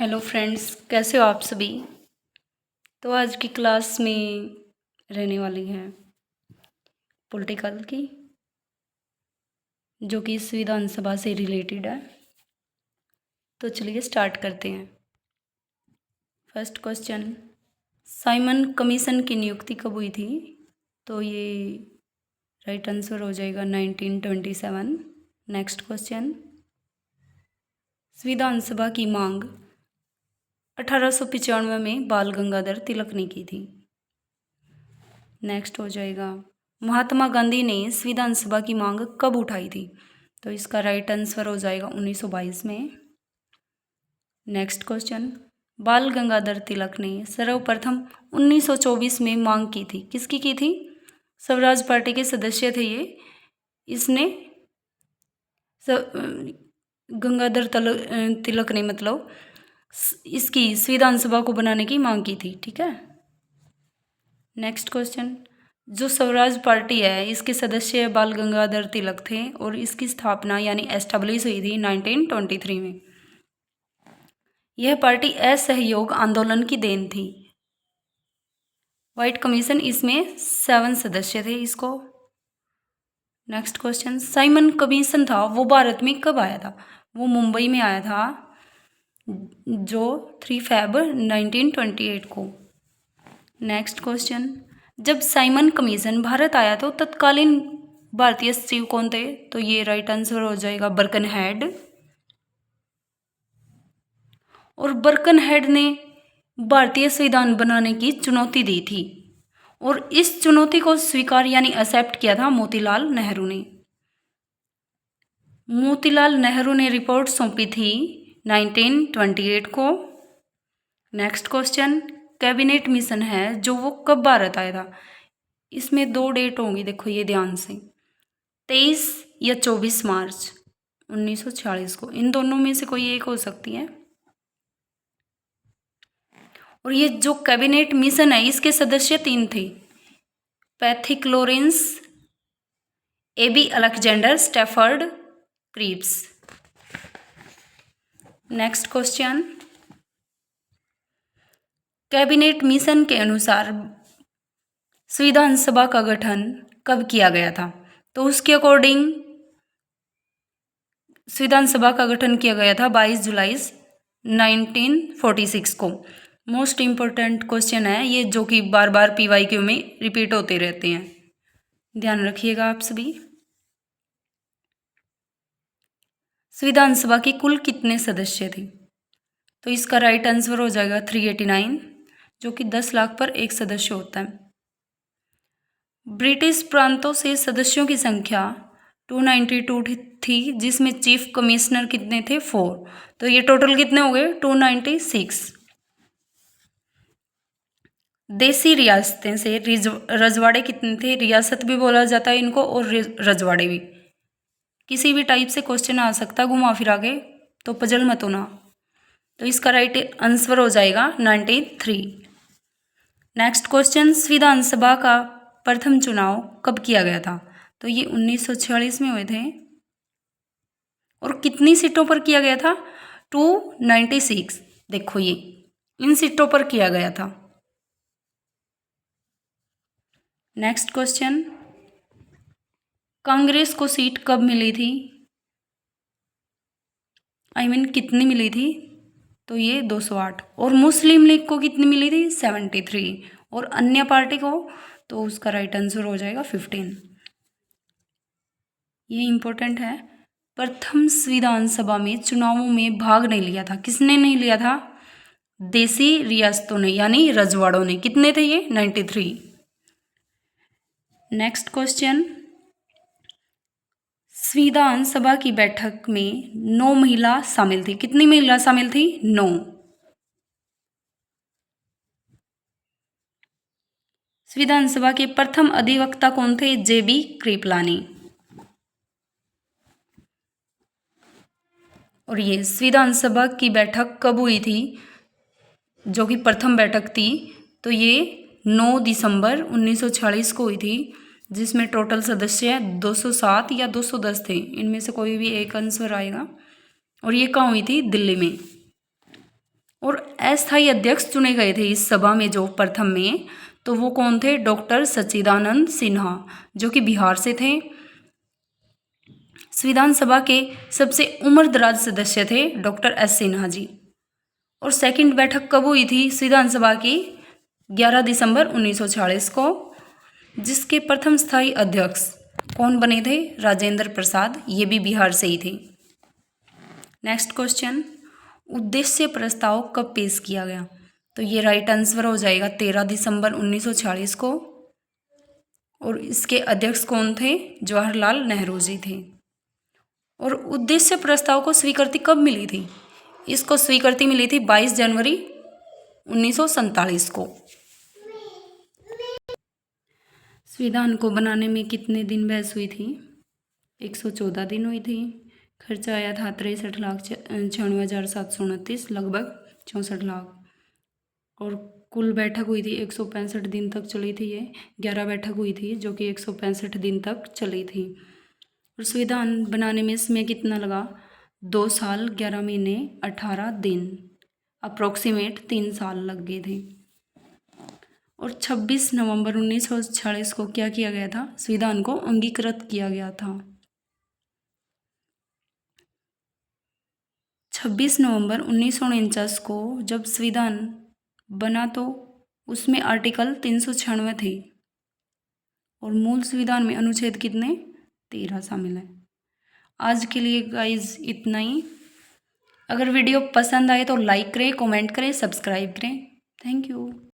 Hello friends, कैसे हो आप सभी। तो आज की क्लास में रहने वाली है पॉलिटिकल की, जो कि इस विधानसभा से रिलेटेड है। तो चलिए स्टार्ट करते हैं। फर्स्ट क्वेश्चन, साइमन कमीशन की नियुक्ति कब हुई थी? तो ये राइट आंसर हो जाएगा 1927। नेक्स्ट क्वेश्चन, विधानसभा की मांग 1895 में बाल गंगाधर तिलक ने की थी। नेक्स्ट हो जाएगा, महात्मा गांधी ने इस विधानसभा की मांग कब उठाई थी? तो इसका राइट आंसर हो जाएगा 1922 में। नेक्स्ट क्वेश्चन, बाल गंगाधर तिलक ने सर्वप्रथम 1924 में मांग की थी, किसकी की थी? स्वराज पार्टी के सदस्य थे ये। इसने गंगाधर तिलक ने मतलब इसकी विधानसभा को बनाने की मांग की थी। ठीक है। नेक्स्ट क्वेश्चन, जो स्वराज पार्टी है इसके सदस्य बाल गंगाधर तिलक थे और इसकी स्थापना यानी एस्टेब्लिश हुई थी 1923 में। यह पार्टी असहयोग आंदोलन की देन थी। व्हाइट कमीशन, इसमें 7 सदस्य थे इसको। नेक्स्ट क्वेश्चन, साइमन कमीशन था वो भारत में कब आया था? वो मुंबई में आया था, जो 3 फरवरी 1928 को। नेक्स्ट क्वेश्चन, जब साइमन कमीशन भारत आया तो तत्कालीन भारतीय सचिव कौन थे? तो ये राइट आंसर हो जाएगा बर्कनहेड। और बर्कनहेड ने भारतीय संविधान बनाने की चुनौती दी थी और इस चुनौती को स्वीकार यानी एक्सेप्ट किया था मोतीलाल नेहरू ने। मोतीलाल नेहरू ने रिपोर्ट सौंपी थी 1928 को। नेक्स्ट क्वेश्चन, कैबिनेट मिशन है जो वो कब भारत आया था? इसमें 2 डेट होंगी, देखो ये ध्यान से, 23 या 24 मार्च 1946 को। इन दोनों में से कोई एक हो सकती है। और ये जो कैबिनेट मिशन है इसके सदस्य 3 थे, Pethick Lawrence, A B Alexander, Stafford Cripps. Next question, cabinet mission के अनुसार संविधान सभा का गठन कब किया गया था? तो उसके अकॉर्डिंग संविधान सभा का गठन किया गया था 22 जुलाई 1946 को। मोस्ट इम्पोर्टेंट क्वेश्चन है ये, जो कि बार बार PYQ में रिपीट होते रहते हैं, ध्यान रखिएगा आप सभी। संविधान सभा के कुल कितने सदस्य थे? तो इसका राइट आंसर हो जाएगा 389, जो कि 10 लाख पर एक सदस्य होता है। ब्रिटिश प्रांतों से सदस्यों की संख्या 292 थी, जिसमें चीफ कमिश्नर कितने थे? 4। तो ये टोटल कितने हो गए? 296। देसी रियासतें से रजवाड़े कितने थे? रियासत भी बोला जाता है इनको और रजवाड़े भी। किसी भी टाइप से क्वेश्चन आ सकता है घुमा फिरा के, तो पजल मत होना। तो इसका राइट आंसर हो जाएगा 93। नेक्स्ट क्वेश्चन, विधानसभा का प्रथम चुनाव कब किया गया था? तो ये 1946 में हुए थे। और कितनी सीटों पर किया गया था? 296। देखो ये इन सीटों पर किया गया था। नेक्स्ट क्वेश्चन, कांग्रेस को सीट कब मिली थी? कितनी मिली थी? तो ये 208। और मुस्लिम लीग को कितनी मिली थी? 73। और अन्य पार्टी को, तो उसका राइट आंसर हो जाएगा 15। ये इंपॉर्टेंट है। प्रथम विधानसभा में चुनावों में भाग नहीं लिया था, किसने नहीं लिया था? देसी रियासतों ने यानी रजवाड़ों ने। कितने थे ये? 93। नेक्स्ट क्वेश्चन, विधानसभा की बैठक में 9 महिला शामिल थी, कितनी महिला शामिल थी? 9। विधानसभा के प्रथम अधिवक्ता कौन थे? JB कृपलानी। और ये विधानसभा की बैठक कब हुई थी, जो कि प्रथम बैठक थी? तो ये 9 दिसंबर 1946 को हुई थी, जिसमें टोटल सदस्य 207 या 210 थे, इनमें से कोई भी एक आंसर आएगा। और ये कहाँ हुई थी? दिल्ली में। अस्थायी अध्यक्ष चुने गए थे इस सभा में जो प्रथम में, तो वो कौन थे? डॉक्टर सच्चिदानंद सिन्हा, जो कि बिहार से थे। संविधान सभा के सबसे उम्रदराज सदस्य थे डॉक्टर एस सिन्हा जी। और सेकंड बैठक कब हुई थी संविधान सभा की? 11 दिसंबर 1946 को, जिसके प्रथम स्थायी अध्यक्ष कौन बने थे? राजेंद्र प्रसाद, ये भी बिहार से ही थे। नेक्स्ट क्वेश्चन, उद्देश्य प्रस्ताव कब पेश किया गया? तो ये राइट आंसर हो जाएगा 13 दिसंबर 1946 को। और इसके अध्यक्ष कौन थे? जवाहरलाल नेहरू जी थे। और उद्देश्य प्रस्ताव को स्वीकृति कब मिली थी? इसको स्वीकृति मिली थी 22 जनवरी 1947 को। संविधान को बनाने में कितने दिन बहस हुई थी? 114 दिन हुई थी। खर्चा आया था 63,96,729, लगभग 64 लाख। और कुल बैठक हुई थी 165 दिन तक चली थी। ये 11 बैठक हुई थी जो कि 165 दिन तक चली थी। और संविधान बनाने में समय कितना लगा? 2 साल 11 महीने 18 दिन, अप्रोक्सीमेट 3 साल लग गए थे। और 26 नवंबर 1946 को क्या किया गया था? संविधान को अंगीकृत किया गया था। 26 नवंबर 1949 को जब संविधान बना तो उसमें आर्टिकल 396 थे और मूल संविधान में अनुच्छेद कितने? 13 शामिल है। आज के लिए गाइज इतना ही। अगर वीडियो पसंद आए तो लाइक करें, कमेंट करें, सब्सक्राइब करें। Thank you.